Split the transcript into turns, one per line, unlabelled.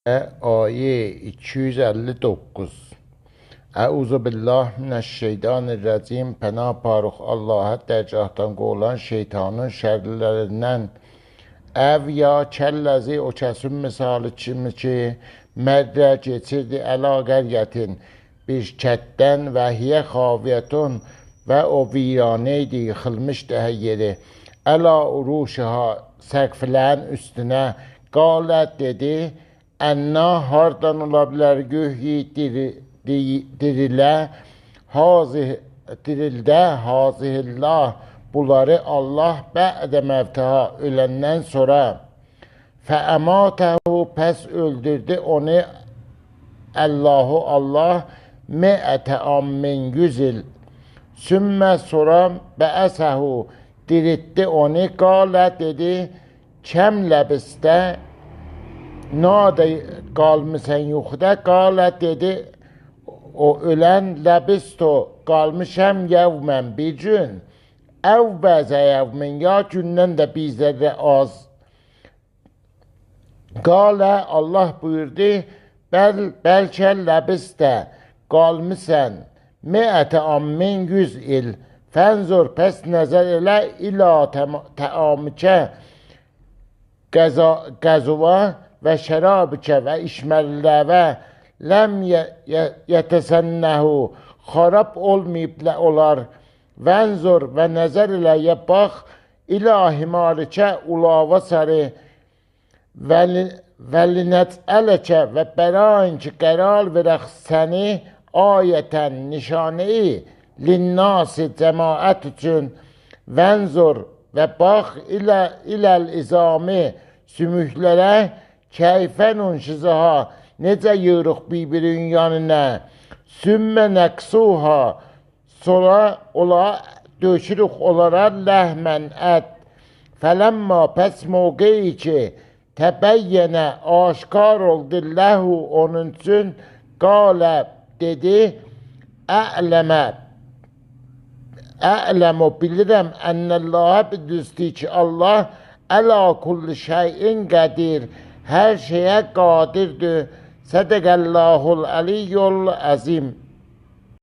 Aye 259. Euzu billah mineşşeytanirracim. Pənah parıq Allaha dərgahdan qovulan şeytanın şərlərindən. Əv ya kəlləzi o kəsin misalı kimi ki, mərrə geçirdi əla qəryətin bir kətdən və hiyə xaviyyətun və o viraneydi, yıxılmışdı hər yeri. Əla uruşuha səqfilərin üstünə qalət dedi, ənna hardan ola bilər gühyi dirilə, dirildə hazihillah, bunları Allah bə'də məvtəha öləndən sonra fəəmətəhu pəs öldürdü onu Allahu Allah me'ətə ammin 100 il. Sümmə sonra bəəsəhu diritti onu, qalə dedi, kəm ləbistə nadə qalmışsən yuxuda, qalə dedi o ölən ləbisto qalmışəm yevmən bir gün, əv bəzə yevmin ya gündən də bir zərrə az. Qalə Allah buyurdu, bəlkə ləbistə qalmışsən me'ətə ammin 100 il. Fənzor pəs nəzər elə ilə təamikə qəzuva və şərabikə və işməliləvə ləm yətəsənnəhu xarab olmayıb olar. Vənzor və nəzər eləyə bax ilə himarikə ulava sarı vəlinət ələkə və bərain ki qərar verək səni ayətən nişanəyi linnası cəmaət üçün. Vənzor və bax iləl izami sümüklərə kəyfənun şizaha necə yığırıq bir-birinin yanına. Sümmə nəqsuha sonra ola döşürük olara ləhmən ət. Fələmma pəs mövqeyi ki təbəyyənə aşkar oldu ləhu onun üçün, qalə dedi A'ləmu bilirəm ənəlləhə bidüstü ki Allah əla kulli şeyin qədir, hər şeyə qadirdir. Sədəqəllahul əliyyul əzim.